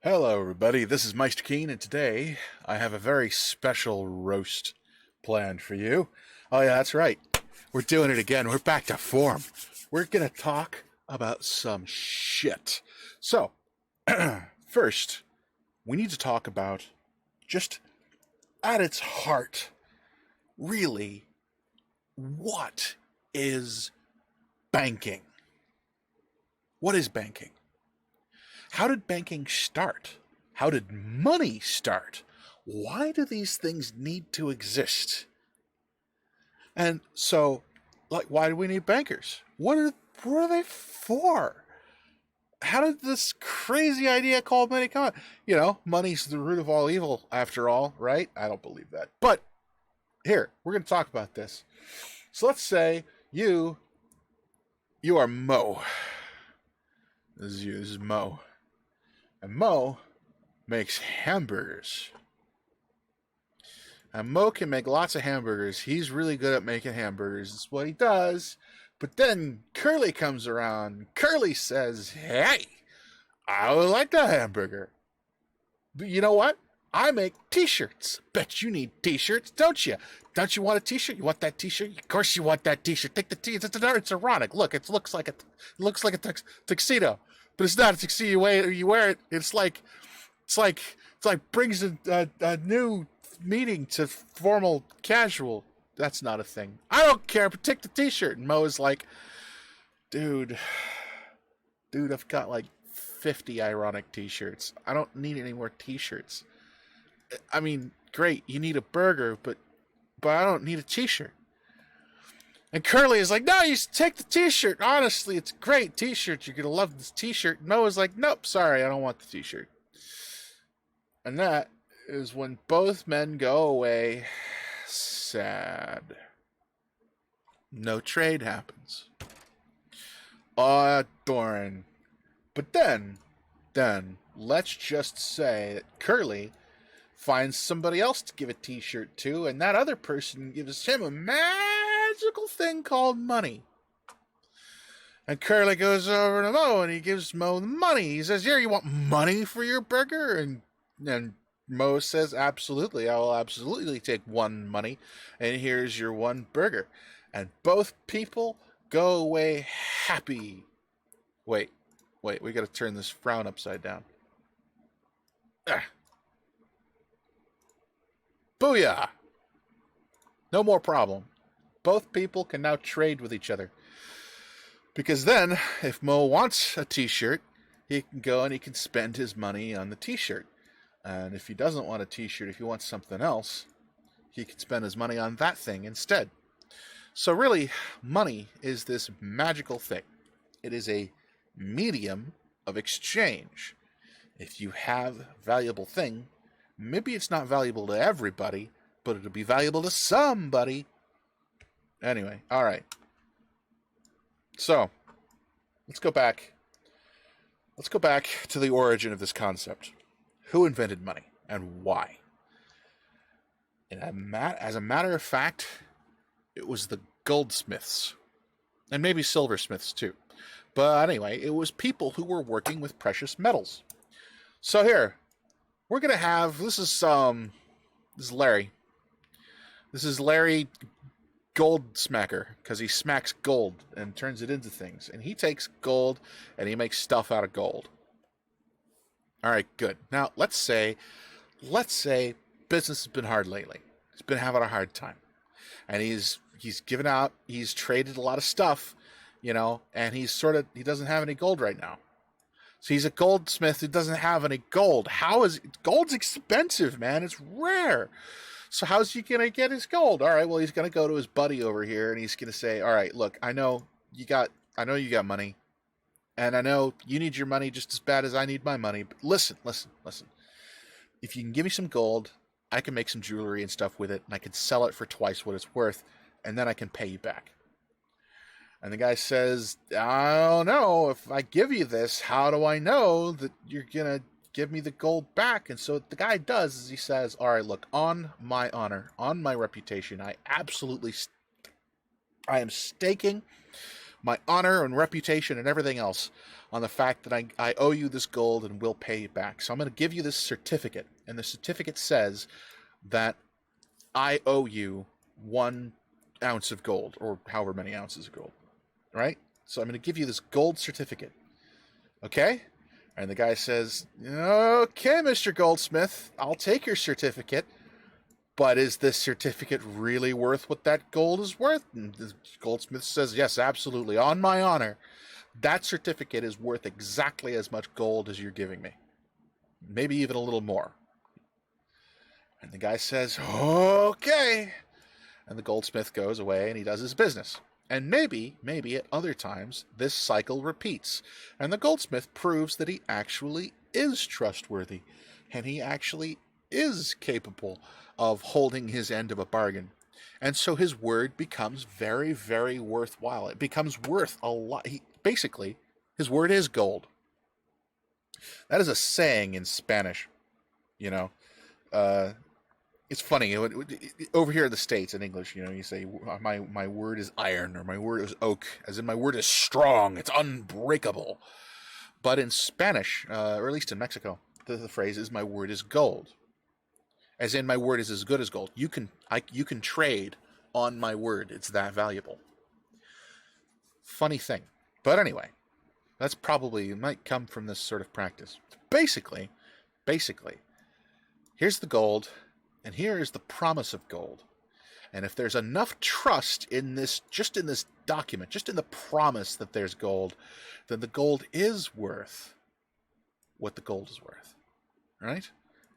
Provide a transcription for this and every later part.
Hello, everybody. This is Meister Keen, and today I have a very special roast planned for you. Oh, yeah, that's right. We're doing it again. We're back to form. We're going to talk about some shit. So, first, we need to talk about just at its heart, really, what is banking? What is banking? How did banking start? How did money start? Why do these things need to exist? And so, why do we need bankers? What are they for? How did this crazy idea called money come out? Money's the root of all evil, after all, right? I don't believe that. But here, we're going to talk about this. So let's say you are Mo. This is you. This is Mo. And Mo makes hamburgers. And Mo can make lots of hamburgers. He's really good at making hamburgers. That's what he does. But then Curly comes around. Curly says, "Hey, I would like a hamburger. But you know what? I make t-shirts. Bet you need t-shirts, don't you? Don't you want a t-shirt? You want that t-shirt? Of course you want that t-shirt. Take the t-shirt. It's ironic. Look, it looks like a tuxedo. But it's not a tuxedo. You wear it. It's like brings a new meaning to formal casual. That's not a thing. I don't care. But take the t-shirt. And Mo is like, dude, I've got like 50 ironic t-shirts. I don't need any more t-shirts. I mean, great. You need a burger, but I don't need a t-shirt. And Curly is like, no, you take the t-shirt. Honestly, it's a great t-shirt. You're going to love this t-shirt. And Noah's like, nope, sorry, I don't want the t-shirt. And that is when both men go away sad. No trade happens. Darn. But then, let's just say that Curly finds somebody else to give a t-shirt to, and that other person gives him a magical thing called money. And Curly goes over to Mo and he gives Mo the money. He says, here, you want money for your burger? And Mo says, absolutely, I will absolutely take one money, and here's your one burger. And both people go away happy. Wait, we gotta turn this frown upside down. Booyah! No more problem. Both people can now trade with each other. Because then, if Mo wants a t-shirt, he can go and he can spend his money on the t-shirt. And if he doesn't want a t-shirt, if he wants something else, he can spend his money on that thing instead. So really, money is this magical thing. It is a medium of exchange. If you have a valuable thing, maybe it's not valuable to everybody, but it'll be valuable to somebody. Anyway, all right. So, let's go back. Let's go back to the origin of this concept. Who invented money and why? As a matter of fact, it was the goldsmiths. And maybe silversmiths too. But anyway, it was people who were working with precious metals. So here, we're going to have, this is Larry. This is Larry Gold Smacker, because he smacks gold and turns it into things. And he takes gold and he makes stuff out of gold. All right, good. Now, let's say business has been hard lately. He's been having a hard time. And he's given out, he's traded a lot of stuff, and he doesn't have any gold right now. So he's a goldsmith who doesn't have any gold. Gold's expensive, man. It's rare. So how's he going to get his gold? All right, well, he's going to go to his buddy over here and he's going to say, all right, look, I know you got money. And I know you need your money just as bad as I need my money. But listen. If you can give me some gold, I can make some jewelry and stuff with it, and I can sell it for twice what it's worth, and then I can pay you back. And the guy says, I don't know. If I give you this, how do I know that you're going to give me the gold back? And so what the guy does is he says, all right, look, on my honor, on my reputation, I am staking my honor and reputation and everything else on the fact that I owe you this gold and will pay you back. So I'm going to give you this certificate. And the certificate says that I owe you 1 ounce of gold, or however many ounces of gold. Right? So I'm going to give you this gold certificate. Okay? And the guy says, okay, Mr. Goldsmith, I'll take your certificate. But is this certificate really worth what that gold is worth? And the goldsmith says, yes, absolutely. On my honor, that certificate is worth exactly as much gold as you're giving me. Maybe even a little more. And the guy says, okay. And the goldsmith goes away and he does his business. And maybe at other times, this cycle repeats. And the goldsmith proves that he actually is trustworthy. And he actually is capable of holding his end of a bargain. And so his word becomes very, very worthwhile. It becomes worth a lot. Basically, his word is gold. That is a saying in Spanish. You know, it's funny. Over here in the States, in English, you know, you say, my word is iron, or my word is oak, as in my word is strong, it's unbreakable. But in Spanish, or at least in Mexico, the phrase is, my word is gold. As in, my word is as good as gold. You can trade on my word. It's that valuable. Funny thing. But anyway, that's probably, it might come from this sort of practice. Basically, here's the gold, and here is the promise of gold. And if there's enough trust in this, just in this document, just in the promise that there's gold, then the gold is worth what the gold is worth. Right?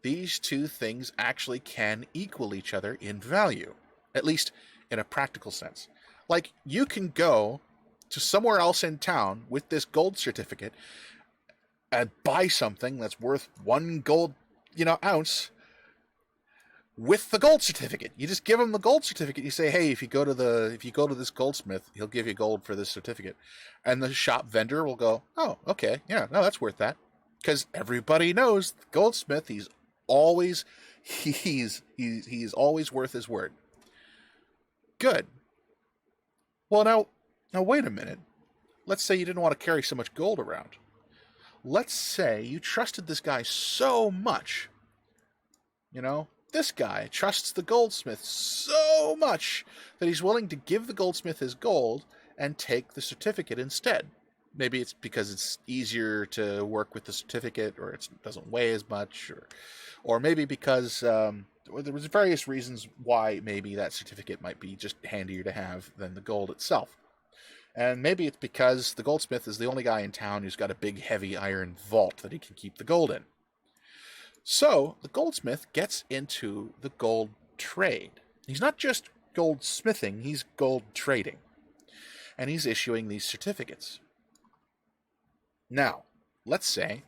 These two things actually can equal each other in value, at least in a practical sense. Like, you can go to somewhere else in town with this gold certificate and buy something that's worth 1 gold, ounce with the gold certificate. You just give him the gold certificate. You say, hey, if you go to this goldsmith, he'll give you gold for this certificate. And the shop vendor will go, oh, okay, yeah, no, that's worth that. Because everybody knows the goldsmith, he's always worth his word. Good. Well, now wait a minute. Let's say you didn't want to carry so much gold around. Let's say you trusted this guy so much. This guy trusts the goldsmith so much that he's willing to give the goldsmith his gold and take the certificate instead. Maybe it's because it's easier to work with the certificate, or it doesn't weigh as much, or maybe because there was various reasons why maybe that certificate might be just handier to have than the gold itself. And maybe it's because the goldsmith is the only guy in town who's got a big, heavy iron vault that he can keep the gold in. So the goldsmith gets into the gold trade. He's not just goldsmithing, he's gold trading. And he's issuing these certificates. Now, let's say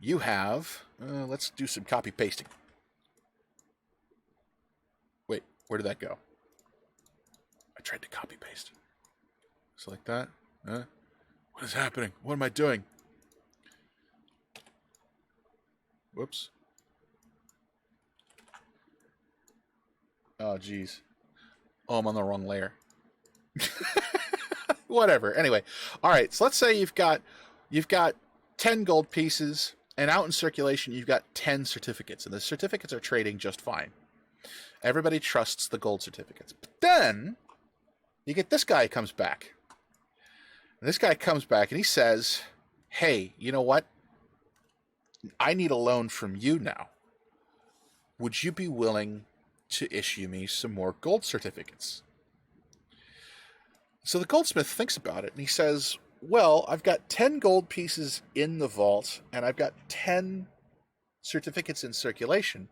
you have, let's do some copy pasting. Wait, where did that go? I tried to copy paste. Just like that. What is happening? What am I doing? Whoops. Oh, geez. Oh, I'm on the wrong layer. Whatever. Anyway, all right. So let's say you've got 10 gold pieces, and out in circulation you've got 10 certificates, and the certificates are trading just fine. Everybody trusts the gold certificates. But then you get this guy comes back. And this guy comes back and he says, hey, you know what? I need a loan from you now. Would you be willing to issue me some more gold certificates? So the goldsmith thinks about it and he says, well, I've got 10 gold pieces in the vault and I've got 10 certificates in circulation.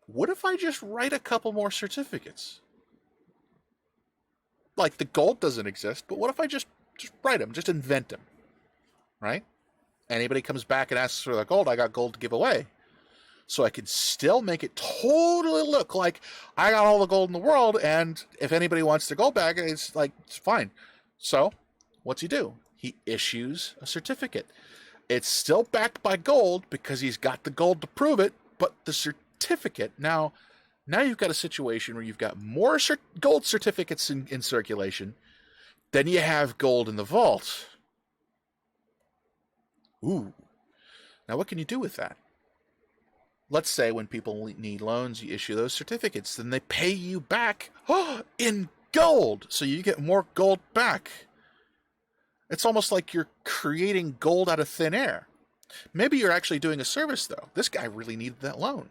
What if I just write a couple more certificates? Like, the gold doesn't exist, but what if I just write them, just invent them, right? Anybody comes back and asks for the gold, I got gold to give away. So I can still make it totally look like I got all the gold in the world, and if anybody wants their gold back, it's like, it's fine. So what's he do? He issues a certificate. It's still backed by gold because he's got the gold to prove it, but the certificate, now you've got a situation where you've got more gold certificates in circulation, Then you have gold in the vault. Ooh. Now what can you do with that? Let's say when people need loans, you issue those certificates. Then they pay you back in gold. So you get more gold back. It's almost like you're creating gold out of thin air. Maybe you're actually doing a service, though. This guy really needed that loan,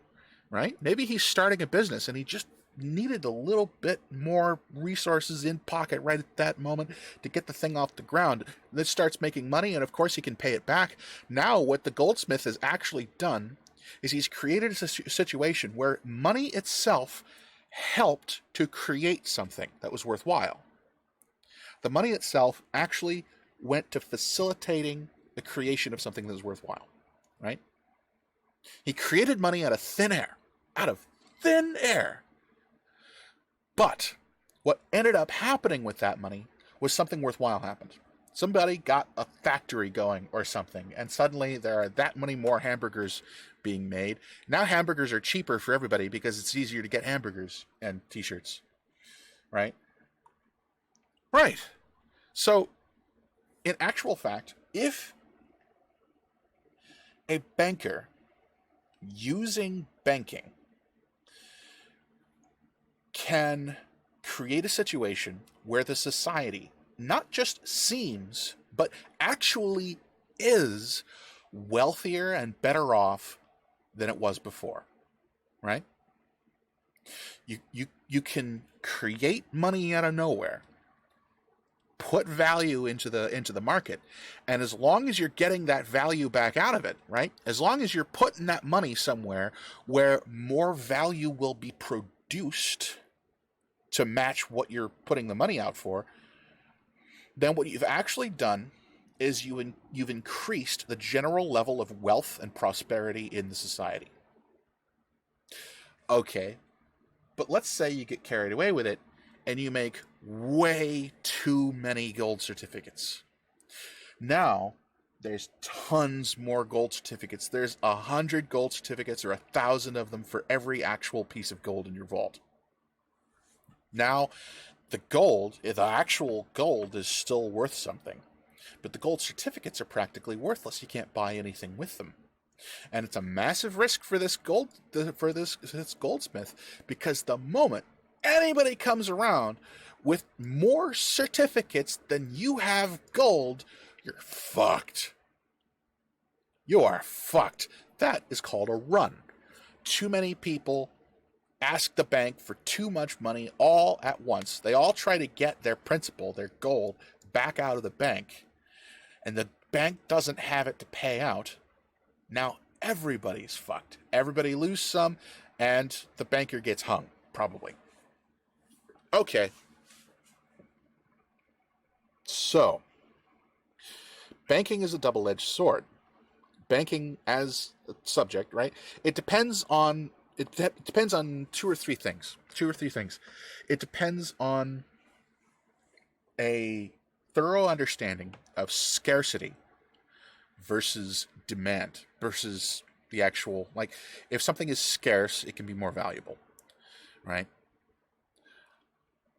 right? Maybe he's starting a business and he just needed a little bit more resources in pocket right at that moment to get the thing off the ground. Then starts making money, and of course he can pay it back. Now what the goldsmith has actually done is he's created a situation where money itself helped to create something that was worthwhile. The money itself actually went to facilitating the creation of something that was worthwhile, right? He created money out of thin air. Out of thin air. But what ended up happening with that money was something worthwhile happened. Somebody got a factory going or something, and suddenly there are that many more hamburgers being made. Now hamburgers are cheaper for everybody because it's easier to get hamburgers and t-shirts, right? Right. So, in actual fact, if a banker using banking can create a situation where the society not just seems, but actually is wealthier and better off than it was before, right? You can create money out of nowhere, put value into the market, and as long as you're getting that value back out of it, right? As long as you're putting that money somewhere where more value will be produced to match what you're putting the money out for, then what you've actually done is you've increased the general level of wealth and prosperity in the society. Okay, but let's say you get carried away with it and you make way too many gold certificates. Now, there's tons more gold certificates. There's 100 gold certificates or 1,000 of them for every actual piece of gold in your vault. Now, the actual gold is still worth something, but the gold certificates are practically worthless. You can't buy anything with them. And it's a massive risk for this goldsmith, because the moment anybody comes around with more certificates than you have gold, you're fucked. You are fucked. That is called a run. Too many people ask the bank for too much money all at once. They all try to get their principal, their gold, back out of the bank, and the bank doesn't have it to pay out. Now everybody's fucked. Everybody loses some, and the banker gets hung, probably. Okay. So, banking is a double-edged sword. Banking as a subject, right? It depends on two or three things. It depends on a thorough understanding of scarcity versus demand versus the actual, like, if something is scarce, it can be more valuable, right?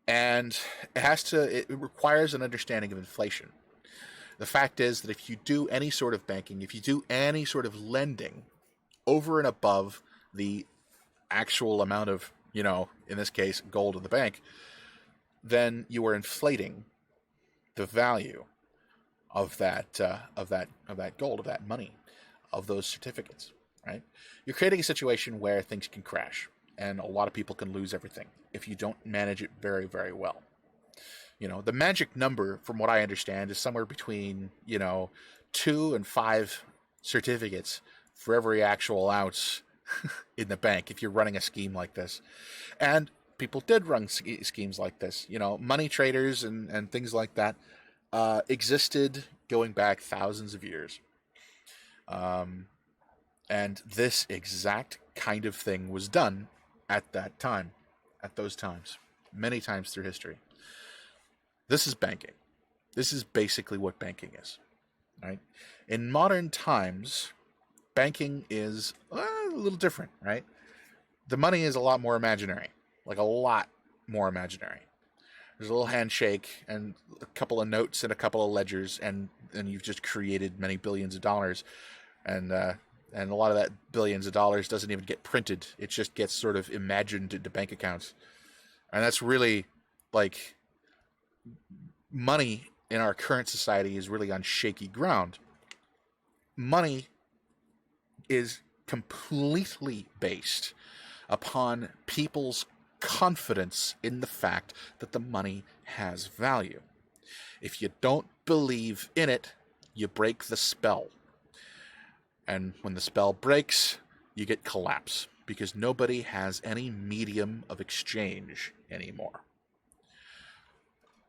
And it requires an understanding of inflation. The fact is that if you do any sort of banking, if you do any sort of lending over and above the actual amount of, in this case, gold in the bank, then you are inflating the value of that gold, of that money, of those certificates, right? You're creating a situation where things can crash, and a lot of people can lose everything if you don't manage it very, very well. The magic number, from what I understand, is somewhere between 2 and 5 certificates for every actual ounce in the bank if you're running a scheme like this. And people did run schemes like this. Money traders and things like that existed going back thousands of years. And this exact kind of thing was done at that time, at those times, many times through history. This is banking. This is basically what banking is, right? In modern times, banking is a little different, right? The money is a lot more imaginary, like a lot more imaginary. There's a little handshake and a couple of notes and a couple of ledgers, and you've just created many billions of dollars. And a lot of that billions of dollars doesn't even get printed. It just gets sort of imagined into bank accounts. And that's really, like, money in our current society is really on shaky ground. Money is completely based upon people's confidence in the fact that the money has value. If you don't believe in it, you break the spell. And when the spell breaks, you get collapse because nobody has any medium of exchange anymore.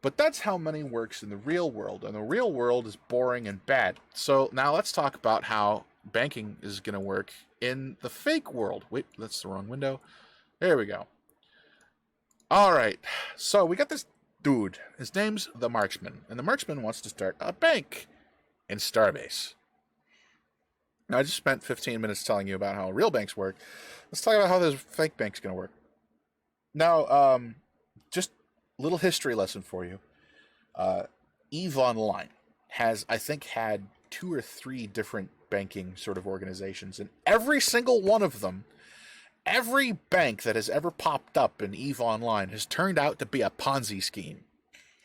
But that's how money works in the real world, and the real world is boring and bad. So now let's talk about how banking is going to work in the fake world. Wait, that's the wrong window. There we go. All right, so we got this dude. His name's the Marksman, and the Marksman wants to start a bank in STARBASE. Now, I just spent 15 minutes telling you about how real banks work. Let's talk about how this fake bank's going to work. Now, just a little history lesson for you. EVE Online has, I think, had 2 or 3 different banking sort of organizations, and every single one of them, every bank that has ever popped up in EVE Online has turned out to be a Ponzi scheme.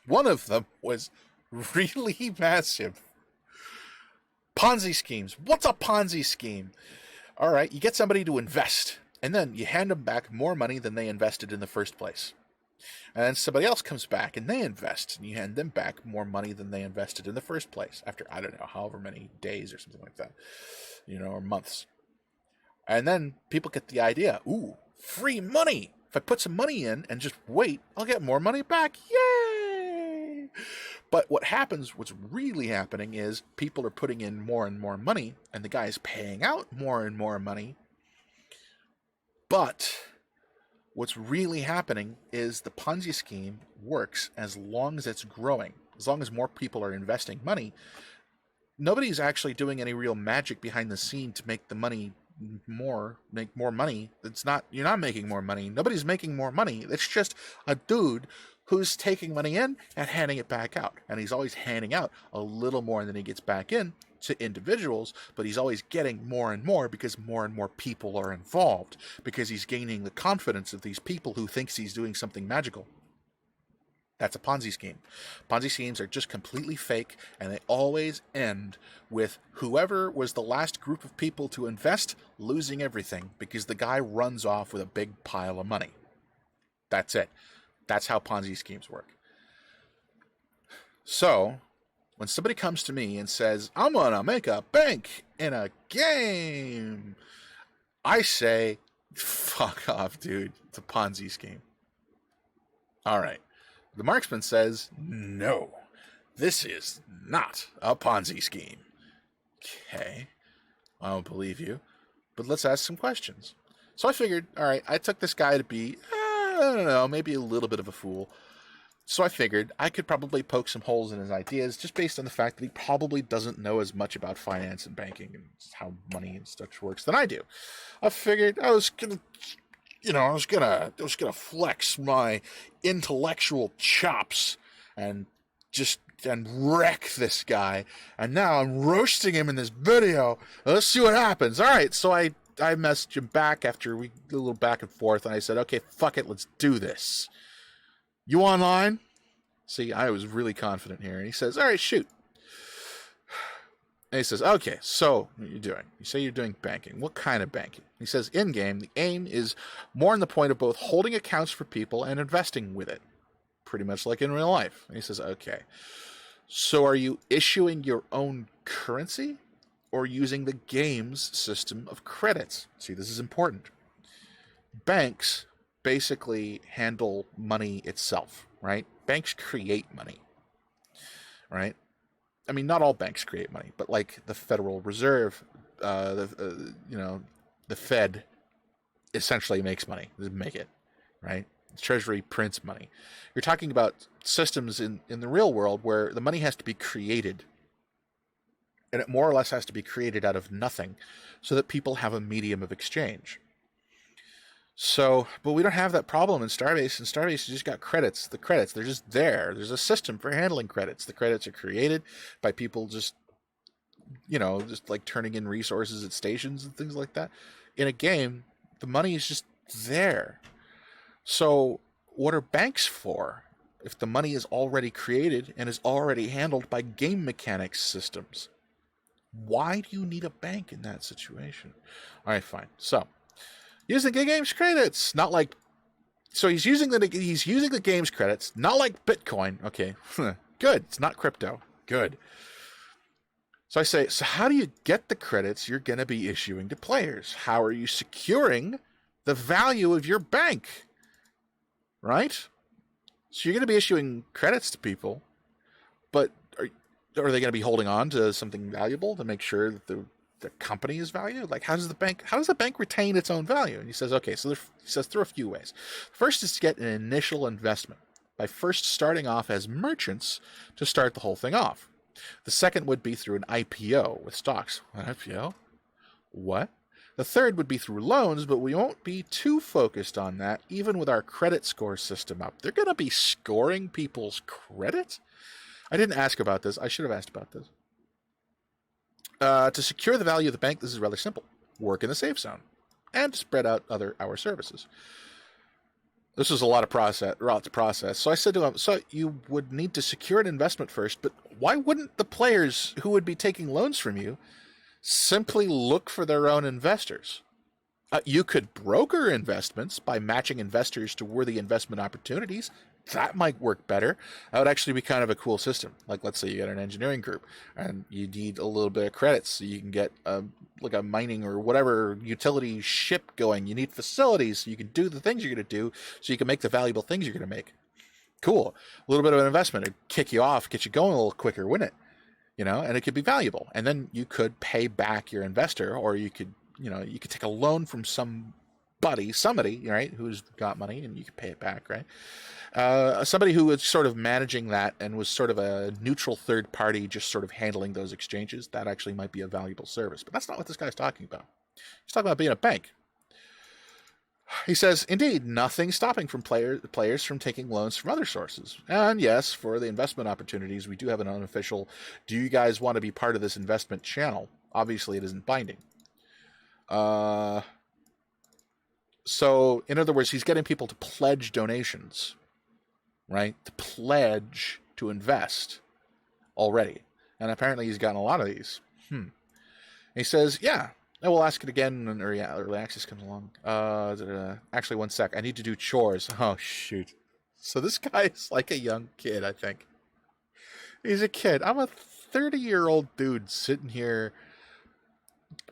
One of them was really massive. Ponzi schemes. What's a Ponzi scheme? All right, you get somebody to invest, and then you hand them back more money than they invested in the first place. And then somebody else comes back, and they invest, and you hand them back more money than they invested in the first place after, I don't know, however many days or something like that, or months. And then people get the idea, ooh, free money. If I put some money in and just wait, I'll get more money back. Yay! But what's really happening is people are putting in more and more money, and the guy's paying out more and more money. But what's really happening is the Ponzi scheme works as long as it's growing. As long as more people are investing money, nobody's actually doing any real magic behind the scene to make the money make more money. You're not making more money. Nobody's making more money. It's just a dude who's taking money in and handing it back out. And he's always handing out a little more than he gets back in to individuals, but he's always getting more and more because more and more people are involved, because he's gaining the confidence of these people who thinks he's doing something magical. That's a Ponzi scheme. Ponzi schemes are just completely fake, and they always end with whoever was the last group of people to invest losing everything because the guy runs off with a big pile of money. That's it. That's how Ponzi schemes work. So, when somebody comes to me and says, I'm going to make a bank in a game, I say, fuck off, dude. It's a Ponzi scheme. All right. The Marksman says, no, this is not a Ponzi scheme. Okay, I don't believe you, but let's ask some questions. So I figured, all right, I took this guy to be, I don't know, maybe a little bit of a fool. So I figured I could probably poke some holes in his ideas just based on the fact that he probably doesn't know as much about finance and banking and how money and stuff works than I do. I figured I was gonna flex my intellectual chops and wreck this guy. And now I'm roasting him in this video. Let's see what happens. All right, so I messaged him back after we did a little back and forth, and I said, okay, fuck it, let's do this. You online? See, I was really confident here. And he says, all right, shoot. And he says, okay, so what are you doing? You say you're doing banking. What kind of banking? He says, in-game, the aim is more on the point of both holding accounts for people and investing with it. Pretty much like in real life. And he says, okay. So are you issuing your own currency or using the game's system of credits? See, this is important. Banks basically handle money itself, right? Banks create money, right? I mean, not all banks create money, but like the Federal Reserve, the Fed essentially makes money. They make it, right? The Treasury prints money. You're talking about systems in the real world where the money has to be created, and it more or less has to be created out of nothing so that people have a medium of exchange. So, but we don't have that problem in Starbase. In Starbase, you just got credits. The credits, they're just there. There's a system for handling credits. The credits are created by people just, just like turning in resources at stations and things like that. In a game, the money is just there. So, what are banks for if the money is already created and is already handled by game mechanics systems? Why do you need a bank in that situation? All right, fine. So, using the game's credits, not like. So he's using the game's credits, not like Bitcoin. Okay, good. It's not crypto. Good. So I say, so how do you get the credits you're going to be issuing to players? How are you securing the value of your bank? Right? So you're going to be issuing credits to people, but are they going to be holding on to something valuable to make sure that the company is valued? Like, how does the bank retain its own value? And he says, okay, so he says through a few ways. First is to get an initial investment by first starting off as merchants to start the whole thing off. The second would be through an IPO with stocks. An IPO? What? The third would be through loans, but we won't be too focused on that, even with our credit score system up. They're going to be scoring people's credit? I didn't ask about this. I should have asked about this. To secure the value of the bank, this is rather simple. Work in the safe zone and spread out our services. This was a lot of process. So I said to him, so you would need to secure an investment first, but why wouldn't the players who would be taking loans from you simply look for their own investors? You could broker investments by matching investors to worthy investment opportunities. That might work better. That would actually be kind of a cool system. Like, let's say you got an engineering group and you need a little bit of credits so you can get like a mining or whatever utility ship going. You need facilities so you can do the things you're going to do so you can make the valuable things you're going to make. Cool. A little bit of an investment to kick you off, get you going a little quicker, wouldn't it? And it could be valuable. And then you could pay back your investor, or you could take a loan from somebody, right, who's got money, and you can pay it back, right? Somebody who was sort of managing that and was sort of a neutral third party, just sort of handling those exchanges, that actually might be a valuable service. But that's not what this guy's talking about. He's talking about being a bank. He says, indeed, nothing stopping from players from taking loans from other sources. And yes, for the investment opportunities, we do have an unofficial, do you guys want to be part of this investment channel? Obviously, it isn't binding. So, in other words, he's getting people to pledge donations, right? To pledge to invest already. And apparently he's gotten a lot of these. And he says, yeah, I will ask it again when early access comes along. Actually, one sec. I need to do chores. Oh, shoot. So this guy is like a young kid, I think. He's a kid. I'm a 30-year-old dude sitting here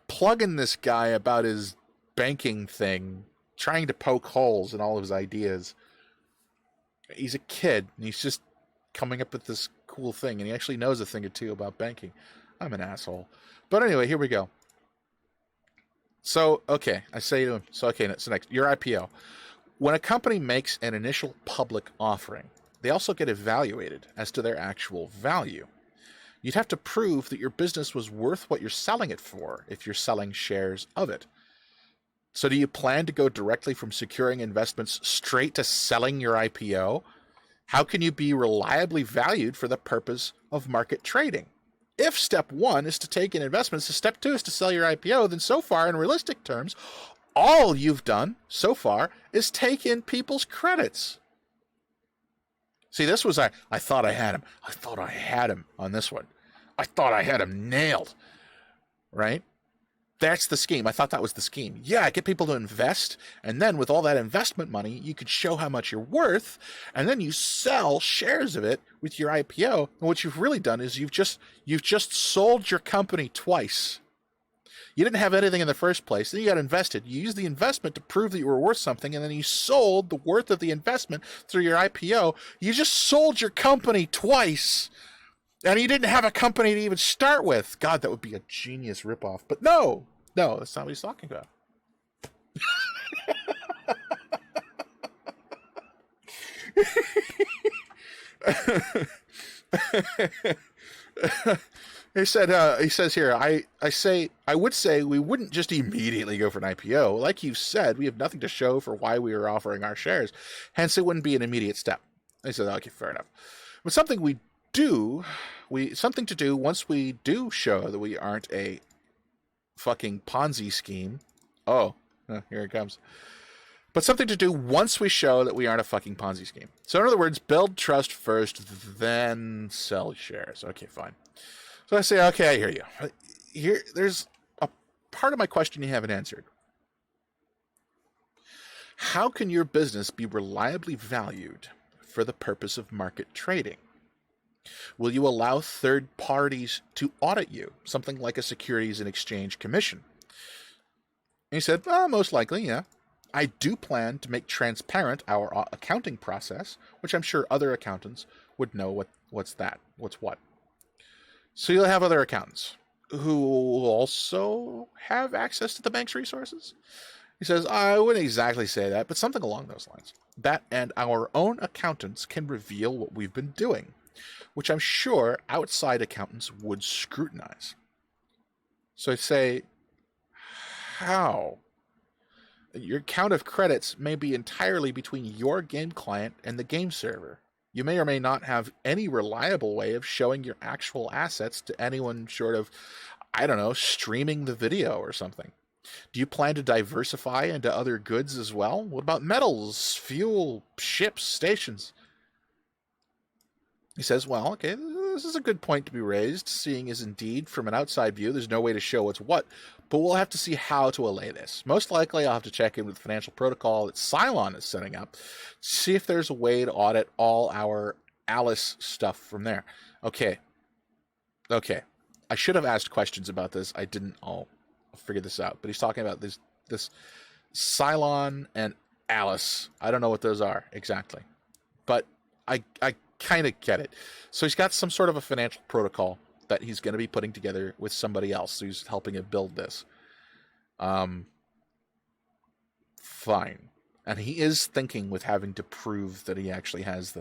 plugging this guy about his banking thing, trying to poke holes in all of his ideas. He's a kid, and he's just coming up with this cool thing, and he actually knows a thing or two about banking. I'm an asshole. But anyway, here we go. So, okay, I say to him, so next, your IPO. When a company makes an initial public offering, they also get evaluated as to their actual value. You'd have to prove that your business was worth what you're selling it for if you're selling shares of it. So do you plan to go directly from securing investments straight to selling your IPO? How can you be reliably valued for the purpose of market trading? If step one is to take in investments, step two is to sell your IPO, then so far, in realistic terms, all you've done so far is take in people's credits. See, this was, I thought I had him. I thought I had him on this one. I thought I had him nailed, right? That's the scheme. I thought that was the scheme. Yeah, get people to invest, and then with all that investment money, you could show how much you're worth, and then you sell shares of it with your IPO. And what you've really done is you've just sold your company twice. You didn't have anything in the first place, then you got invested. You used the investment to prove that you were worth something, and then you sold the worth of the investment through your IPO. You just sold your company twice. And you didn't have a company to even start with. God, that would be a genius ripoff. But no, that's not what he's talking about. He says here, I would say we wouldn't just immediately go for an IPO. Like you said, we have nothing to show for why we are offering our shares. Hence, it wouldn't be an immediate step. I said, okay, fair enough. But something to do once we do show that we aren't a fucking Ponzi scheme. Oh, here it comes. But something to do once we show that we aren't a fucking Ponzi scheme. So in other words, build trust first, then sell shares. Okay, fine. So I say, okay, I hear you. There's a part of my question you haven't answered. How can your business be reliably valued for the purpose of market trading? Will you allow third parties to audit you, something like a Securities and Exchange Commission? And he said, most likely, yeah. I do plan to make transparent our accounting process, which I'm sure other accountants would know what's what. So you'll have other accountants who also have access to the bank's resources? He says, I wouldn't exactly say that, but something along those lines. That and our own accountants can reveal what we've been doing, which I'm sure outside accountants would scrutinize. So I say, how? Your count of credits may be entirely between your game client and the game server. You may or may not have any reliable way of showing your actual assets to anyone short of, I don't know, streaming the video or something. Do you plan to diversify into other goods as well? What about metals, fuel, ships, stations? He says, well, okay, this is a good point to be raised, seeing as indeed, from an outside view, there's no way to show what's what, but we'll have to see how to allay this. Most likely, I'll have to check in with the financial protocol that Cylon is setting up, see if there's a way to audit all our Alice stuff from there. Okay. I should have asked questions about this. I didn't. I'll figure this out. But he's talking about this Cylon and Alice. I don't know what those are exactly, but I kind of get it. So he's got some sort of a financial protocol that he's going to be putting together with somebody else who's helping him build this. Fine. And he is thinking with having to prove that he actually has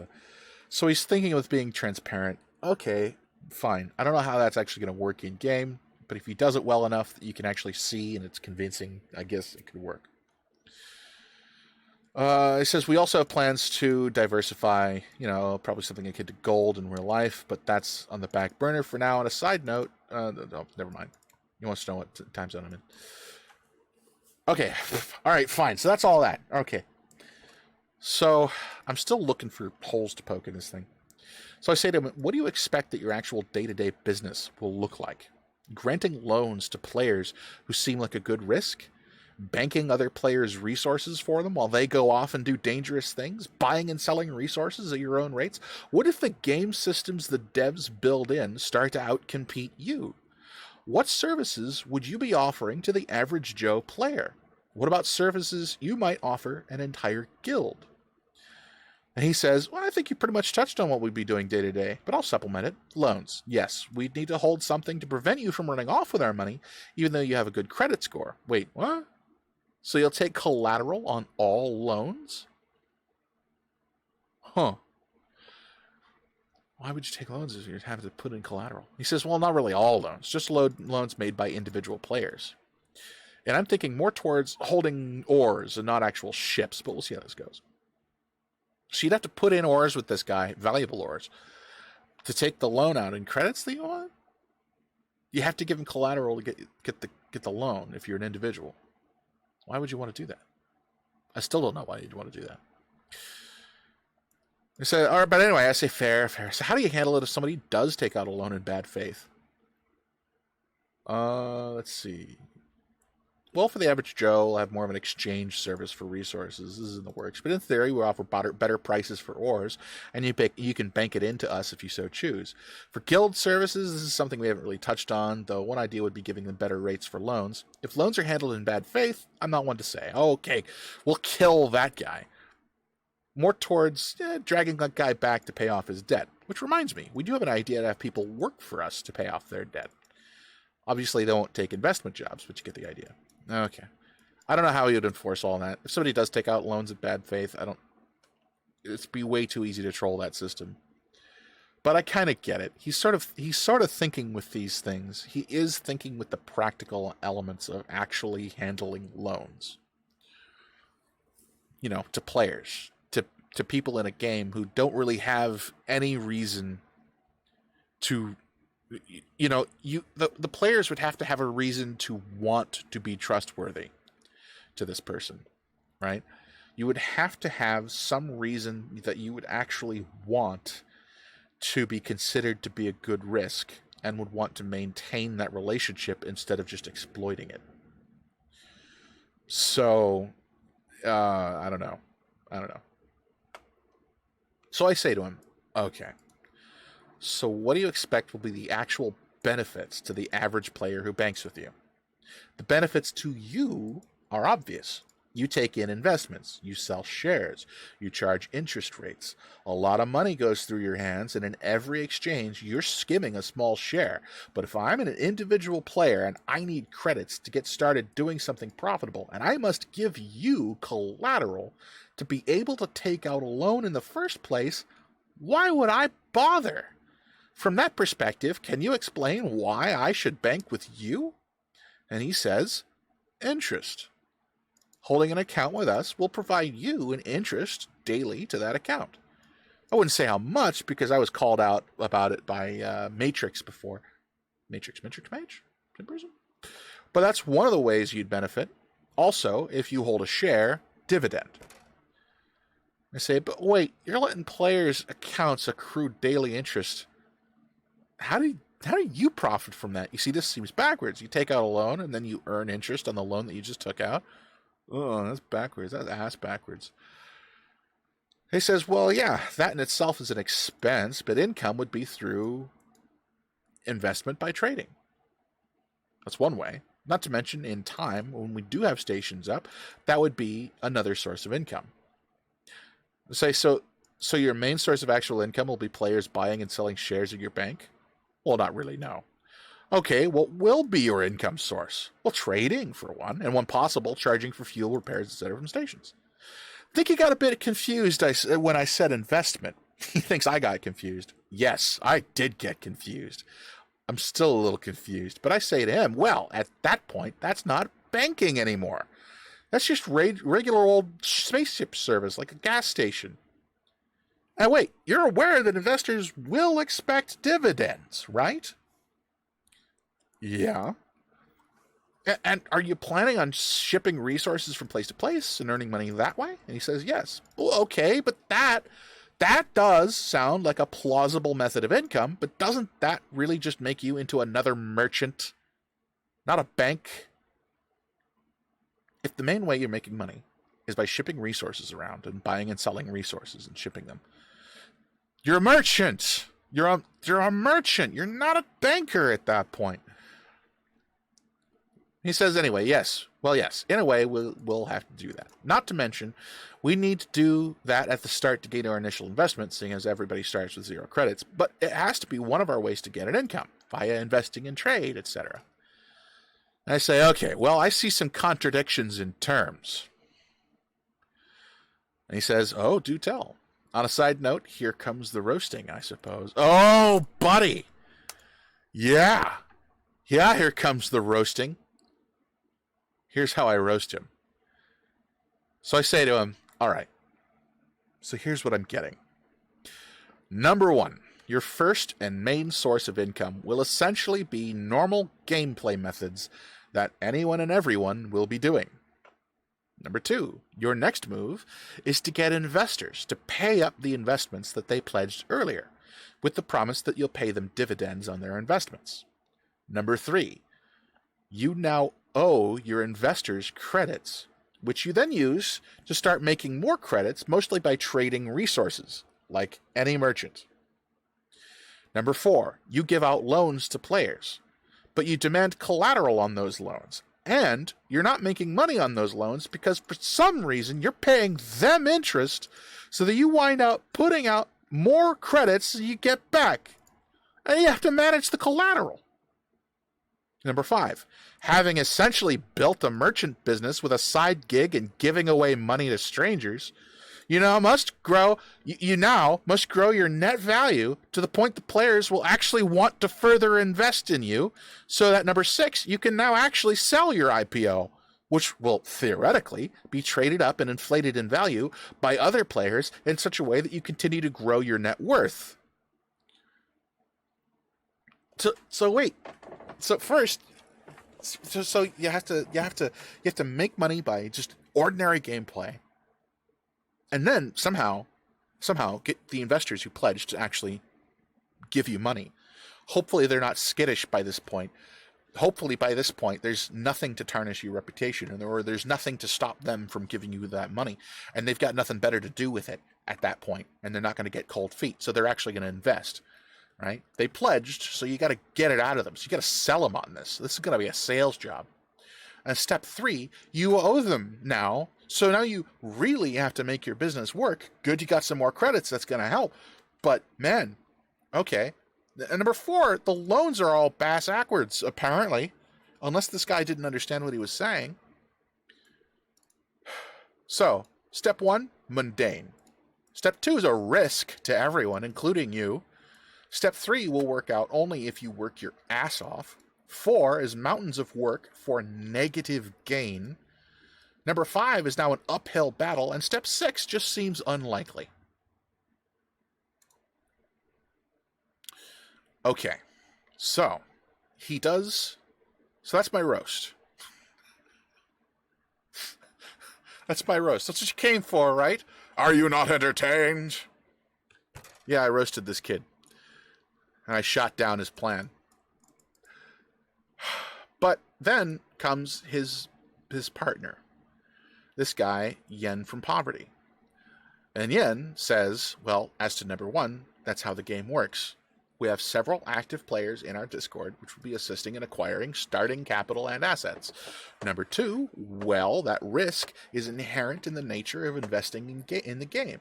so he's thinking with being transparent. Okay, fine. I don't know how that's actually going to work in game, but if he does it well enough that you can actually see and it's convincing, I guess it could work. It says we also have plans to diversify, probably something akin to gold in real life, but that's on the back burner for now. On a side note, never mind. He wants to know what time zone I'm in. Okay, all right, fine. So that's all that. Okay. So I'm still looking for holes to poke in this thing. So I say to him, what do you expect that your actual day-to-day business will look like? Granting loans to players who seem like a good risk? Banking other players' resources for them while they go off and do dangerous things? Buying and selling resources at your own rates? What if the game systems the devs build in start to outcompete you? What services would you be offering to the average Joe player? What about services you might offer an entire guild? And he says, well, I think you pretty much touched on what we'd be doing day to day, but I'll supplement it. Loans. Yes, we'd need to hold something to prevent you from running off with our money, even though you have a good credit score. Wait, what? So you'll take collateral on all loans? Huh. Why would you take loans if you'd have to put in collateral? He says, well, not really all loans, just loans made by individual players. And I'm thinking more towards holding ores and not actual ships, but we'll see how this goes. So you'd have to put in ores with this guy, valuable ores, to take the loan out. And credits that you want? You have to give him collateral to get the loan if you're an individual. Why would you want to do that? I still don't know why you'd want to do that. I say, all right, but anyway, I say fair. So how do you handle it if somebody does take out a loan in bad faith? Let's see. Well, for the average Joe, we'll have more of an exchange service for resources. This is in the works. But in theory, we offer better prices for ores, and you can bank it into us if you so choose. For guild services, this is something we haven't really touched on, though one idea would be giving them better rates for loans. If loans are handled in bad faith, I'm not one to say, okay, we'll kill that guy. More towards dragging that guy back to pay off his debt. Which reminds me, we do have an idea to have people work for us to pay off their debt. Obviously, they won't take investment jobs, but you get the idea. Okay. I don't know how you'd enforce all that. If somebody does take out loans in bad faith, it'd be way too easy to troll that system. But I kind of get it. He's sort of thinking with these things. He is thinking with the practical elements of actually handling loans. To players, to people in a game who don't really have any reason to, the players would have to have a reason to want to be trustworthy to this person, right? You would have to have some reason that you would actually want to be considered to be a good risk and would want to maintain that relationship instead of just exploiting it. So, I don't know. So I say to him, okay, so what do you expect will be the actual benefits to the average player who banks with you? The benefits to you are obvious. You take in investments, you sell shares, you charge interest rates. A lot of money goes through your hands, and in every exchange, you're skimming a small share. But if I'm an individual player and I need credits to get started doing something profitable, and I must give you collateral to be able to take out a loan in the first place, why would I bother? From that perspective, can you explain why I should bank with you? And he says, interest. Holding an account with us will provide you an interest daily to that account. I wouldn't say how much because I was called out about it by Matrix before. Matrix Mage? But that's one of the ways you'd benefit. Also, if you hold a share, dividend. I say, but wait, you're letting players' accounts accrue daily interest. How do you profit from that? You see, this seems backwards. You take out a loan and then you earn interest on the loan that you just took out. Oh, that's backwards. That's ass backwards. He says, well, yeah, that in itself is an expense, but income would be through investment by trading. That's one way. Not to mention, in time, when we do have stations up, that would be another source of income. Say, so your main source of actual income will be players buying and selling shares at your bank? Well, not really, no. Okay, what will be your income source? Well, trading, for one, and when possible, charging for fuel, repairs, etc. from stations. I think he got a bit confused when I said investment. He thinks I got confused. Yes, I did get confused. I'm still a little confused, but I say to him, well, at that point, that's not banking anymore. That's just regular old spaceship service, like a gas station. And wait, you're aware that investors will expect dividends, right? Yeah. And are you planning on shipping resources from place to place and earning money that way? And he says, yes. Well, okay, but that does sound like a plausible method of income, but doesn't that really just make you into another merchant, not a bank? If the main way you're making money is by shipping resources around and buying and selling resources and shipping them, you're a merchant. You're a merchant. You're not a banker at that point. He says, anyway, yes. Well, yes. In a way, we'll have to do that. Not to mention, we need to do that at the start to gain our initial investment, seeing as everybody starts with 0 credits. But it has to be one of our ways to get an income, via investing in trade, etc. I say, okay, well, I see some contradictions in terms. And he says, oh, do tell. On a side note, here comes the roasting, I suppose. Oh, buddy! Yeah, here comes the roasting. Here's how I roast him. So I say to him, all right, so here's what I'm getting. Number 1, your first and main source of income will essentially be normal gameplay methods that anyone and everyone will be doing. Number 2, your next move is to get investors to pay up the investments that they pledged earlier, with the promise that you'll pay them dividends on their investments. Number 3, you now owe your investors credits, which you then use to start making more credits, mostly by trading resources, like any merchant. Number 4, you give out loans to players, but you demand collateral on those loans, and you're not making money on those loans because for some reason you're paying them interest so that you wind up putting out more credits so you get back, and you have to manage the collateral. Number 5, having essentially built a merchant business with a side gig and giving away money to strangers, You now must grow. You now must grow your net value to the point the players will actually want to further invest in you. So that number 6, you can now actually sell your IPO, which will theoretically be traded up and inflated in value by other players in such a way that you continue to grow your net worth. So wait. So first, so you have to make money by just ordinary gameplay, and then somehow get the investors who pledged to actually give you money. Hopefully they're not skittish by this point. Hopefully by this point there's nothing to tarnish your reputation, or there's nothing to stop them from giving you that money, and they've got nothing better to do with it at that point, and they're not going to get cold feet, so they're actually going to invest. Right? They pledged, so you got to get it out of them. So you got to sell them on this. This is going to be a sales job. And step 3, you owe them now. So now you really have to make your business work. Good, you got some more credits. That's going to help. But man, okay. And number 4, the loans are all bass-ackwards, apparently. Unless this guy didn't understand what he was saying. So, step 1, mundane. Step 2 is a risk to everyone, including you. Step 3 will work out only if you work your ass off. 4 is mountains of work for negative gain. Number 5 is now an uphill battle, and step 6 just seems unlikely. Okay, so that's my roast. That's my roast. That's what you came for, right? Are you not entertained? Yeah, I roasted this kid. And I shot down his plan. But then comes his partner. This guy, Yen from Poverty. And Yen says, well, as to number 1, that's how the game works. We have several active players in our Discord, which will be assisting in acquiring starting capital and assets. Number 2, well, that risk is inherent in the nature of investing in the game.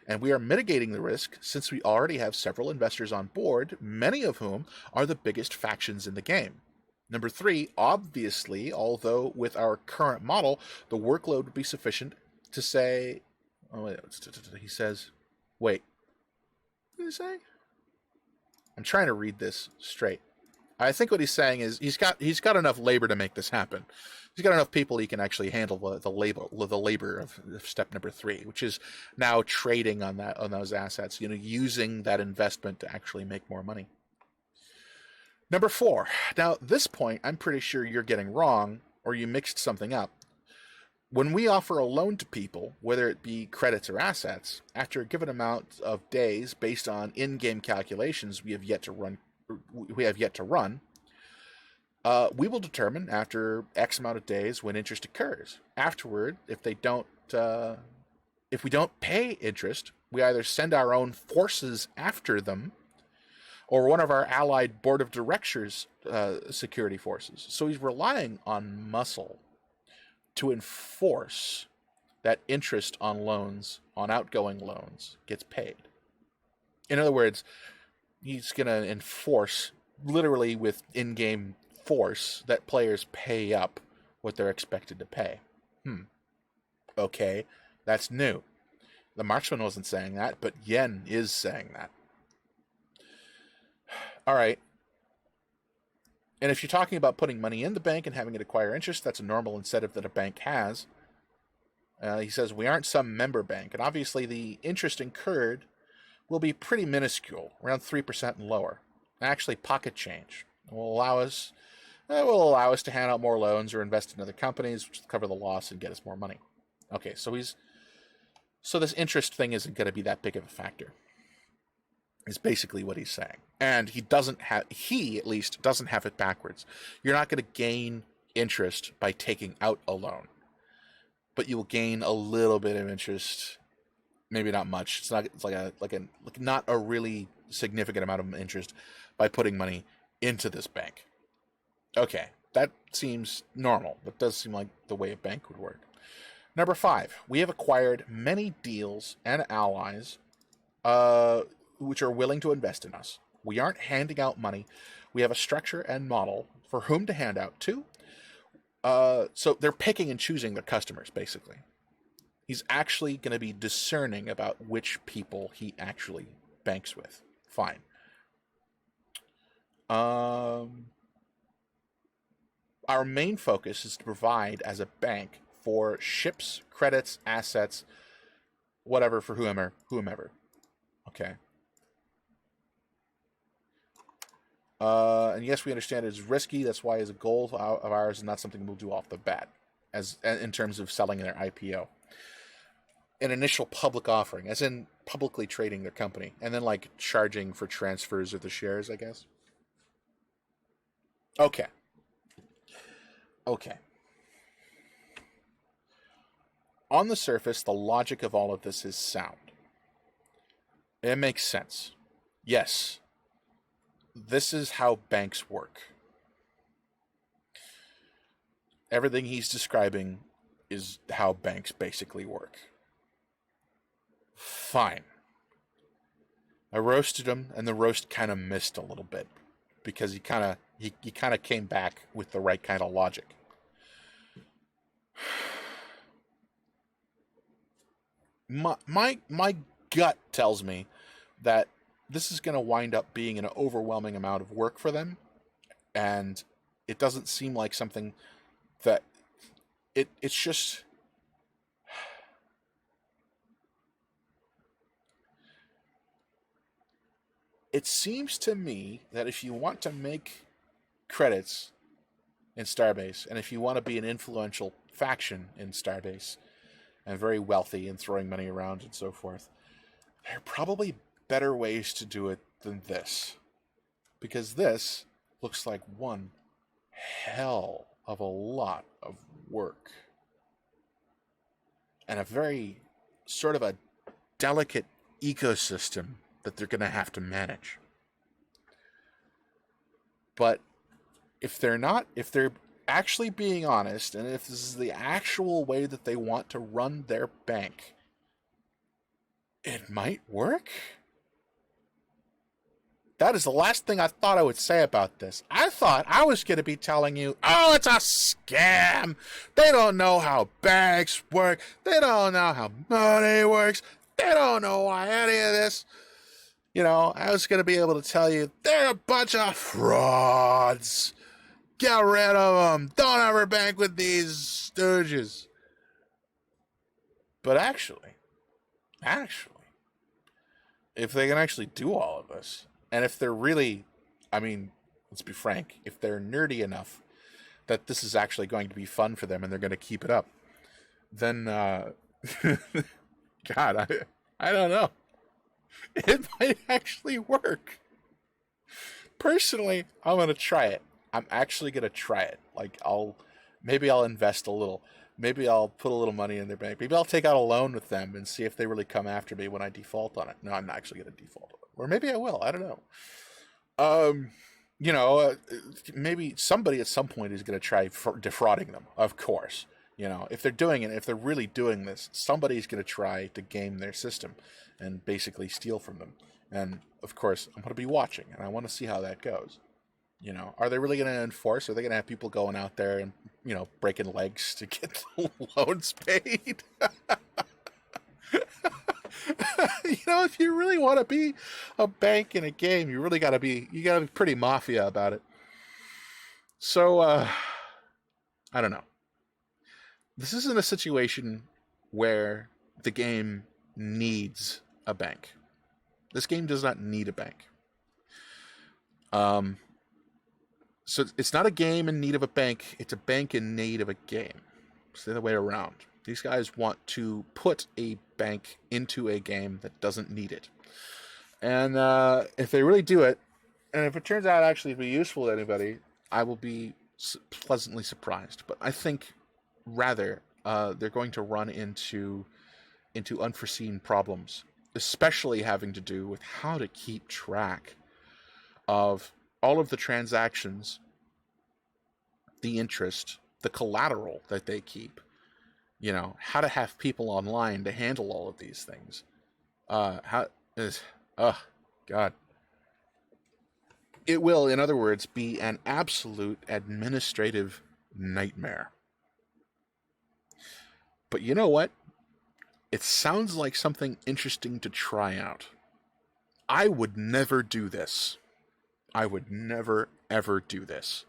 And we are mitigating the risk since we already have several investors on board, many of whom are the biggest factions in the game. Number 3, obviously, although with our current model, the workload would be sufficient to say... Oh, wait, he says... Wait. What did he say? I'm trying to read this straight. I think what he's saying is he's got enough labor to make this happen. He's got enough people he can actually handle the labor of step number 3, which is now trading on those assets, using that investment to actually make more money. Number 4. Now, at this point, I'm pretty sure you're getting wrong, or you mixed something up. When we offer a loan to people, whether it be credits or assets, after a given amount of days based on in-game calculations we have yet to run, we will determine after X amount of days when interest occurs. Afterward, if we don't pay interest, we either send our own forces after them, or one of our allied board of directors security forces. So he's relying on muscle to enforce that interest on loans, on outgoing loans, gets paid. In other words, he's going to enforce, literally with in-game force, that players pay up what they're expected to pay. Okay, that's new. The marksman wasn't saying that, but Yen is saying that. All right. And if you're talking about putting money in the bank and having it acquire interest, that's a normal incentive that a bank has. He says, we aren't some member bank, and obviously the interest incurred will be pretty minuscule, around 3% and lower. Actually, pocket change. It will allow us to hand out more loans or invest in other companies, which will cover the loss and get us more money. Okay, so this interest thing isn't going to be that big of a factor. Is basically what he's saying. And he at least doesn't have it backwards. You're not going to gain interest by taking out a loan, but you will gain a little bit of interest, maybe not much. It's not a really significant amount of interest by putting money into this bank. Okay, that seems normal. That does seem like the way a bank would work. Number 5, we have acquired many deals and allies which are willing to invest in us. We aren't handing out money. We have a structure and model for whom to hand out to. So they're picking and choosing their customers, basically. He's actually going to be discerning about which people he actually banks with. Fine. Our main focus is to provide as a bank for ships, credits, assets, whatever, for whomever. Okay. And yes, we understand it's risky. That's why it's a goal of ours and not something we'll do off the bat, as in terms of selling their IPO. An initial public offering, as in publicly trading their company, and then like charging for transfers of the shares, I guess. Okay. On the surface, the logic of all of this is sound. It makes sense. Yes, this is how banks work. Everything he's describing is how banks basically work. Fine. I roasted him, and the roast kind of missed a little bit because he kind of came back with the right kind of logic. My gut tells me that this is going to wind up being an overwhelming amount of work for them, and it doesn't seem like something that it's just. It seems to me that if you want to make credits in Starbase, and if you want to be an influential faction in Starbase, and very wealthy and throwing money around and so forth, there are probably better ways to do it than this. Because this looks like one hell of a lot of work. And a very sort of a delicate ecosystem that they're going to have to manage. But if they're actually being honest, and if this is the actual way that they want to run their bank, it might work. That is the last thing I thought I would say about this. I thought I was going to be telling you, oh, it's a scam. They don't know how banks work. They don't know how money works. They don't know why any of this. I was going to be able to tell you, they're a bunch of frauds. Get rid of them. Don't ever bank with these stooges. But actually, if they can actually do all of this, and if they're really, let's be frank, if they're nerdy enough that this is actually going to be fun for them and they're going to keep it up, then, God, I don't know. It might actually work. Personally, I'm going to try it. I'm actually going to try it. Maybe I'll invest a little. Maybe I'll put a little money in their bank. Maybe I'll take out a loan with them and see if they really come after me when I default on it. No, I'm not actually going to default on it. Or maybe I will. I don't know. Maybe somebody at some point is going to try defrauding them, of course. If they're doing it, if they're really doing this, somebody's going to try to game their system and basically steal from them. And, of course, I'm going to be watching, and I want to see how that goes. Are they really going to enforce? Are they going to have people going out there and, breaking legs to get the loans paid? If you really want to be a bank in a game, you got to be pretty mafia about it. So, I don't know. This isn't a situation where the game needs a bank. This game does not need a bank. So it's not a game in need of a bank. It's a bank in need of a game. It's the other way around. These guys want to put a bank into a game that doesn't need it. And if they really do it, and if it turns out actually to be useful to anybody, I will be pleasantly surprised. But I think rather they're going to run into unforeseen problems, especially having to do with how to keep track of all of the transactions, the interest, the collateral that they keep, how to have people online to handle all of these things. God. It will, in other words, be an absolute administrative nightmare. But you know what? It sounds like something interesting to try out. I would never do this. I would never, ever do this.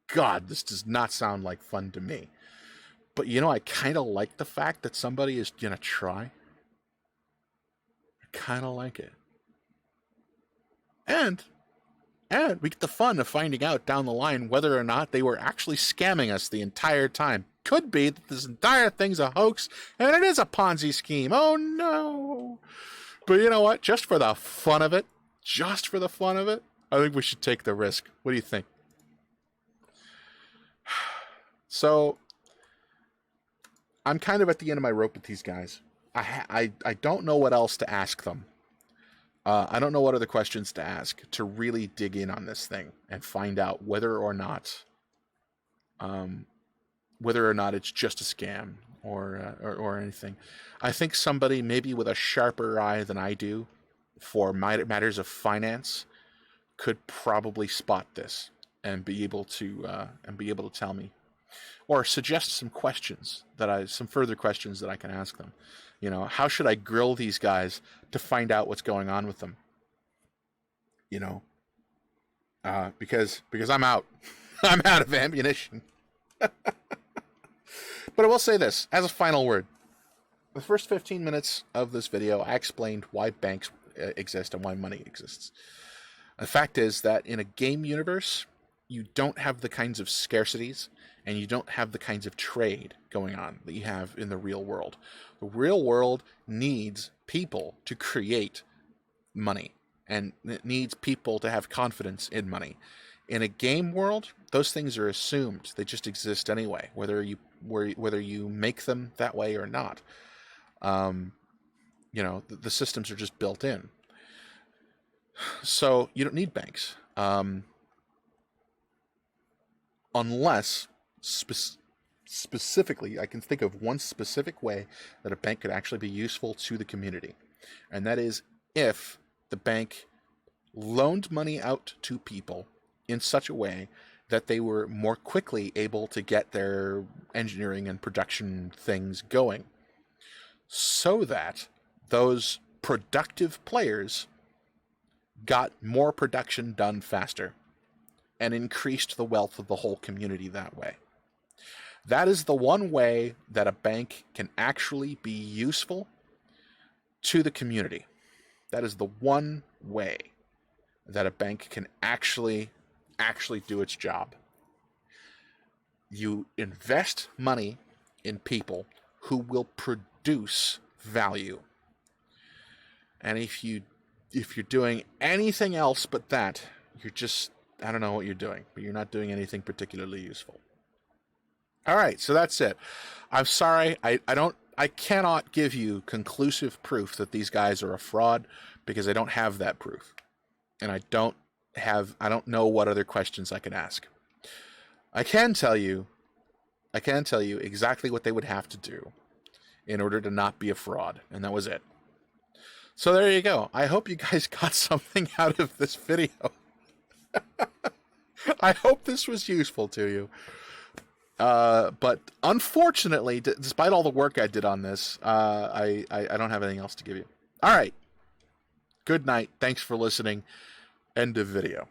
God, this does not sound like fun to me. But you know, I kind of like the fact that somebody is going to try. I kind of like it. And we get the fun of finding out down the line whether or not they were actually scamming us the entire time. Could be that this entire thing's a hoax and it is a Ponzi scheme. Oh no. But you know what? Just for the fun of it, I think we should take the risk. What do you think? So, I'm kind of at the end of my rope with these guys. I don't know what else to ask them. I don't know what other questions to ask to really dig in on this thing and find out whether or not it's just a scam or anything. I think somebody maybe with a sharper eye than I do for matters of finance could probably spot this and be able to tell me, or suggest some further questions that I can ask them. You know, how should I grill these guys to find out what's going on with them? You know, because I'm out. I'm out of ammunition. But I will say this as a final word. The first 15 minutes of this video, I explained why banks exist and why money exists. The fact is that in a game universe, you don't have the kinds of scarcities and you don't have the kinds of trade going on that you have in the real world. The real world needs people to create money, and it needs people to have confidence in money. In a game world, those things are assumed. They just exist anyway, whether you make them that way or not. You know, the systems are just built in. So you don't need banks. Unless specifically, I can think of one specific way that a bank could actually be useful to the community. And that is if the bank loaned money out to people in such a way that they were more quickly able to get their engineering and production things going, so that those productive players got more production done faster and increased the wealth of the whole community that way. That is the one way that a bank can actually be useful to the community. That is the one way that a bank can actually do its job. You invest money in people who will produce value. And if you're doing anything else but that, you're just, I don't know what you're doing, but you're not doing anything particularly useful. All right, so that's it. I'm sorry, I cannot give you conclusive proof that these guys are a fraud because I don't have that proof. And I don't know what other questions I can ask. I can tell you exactly what they would have to do in order to not be a fraud, and that was it. So there you go. I hope you guys got something out of this video. I hope this was useful to you. But unfortunately, despite all the work I did on this, I don't have anything else to give you. All right. Good night. Thanks for listening. End of video.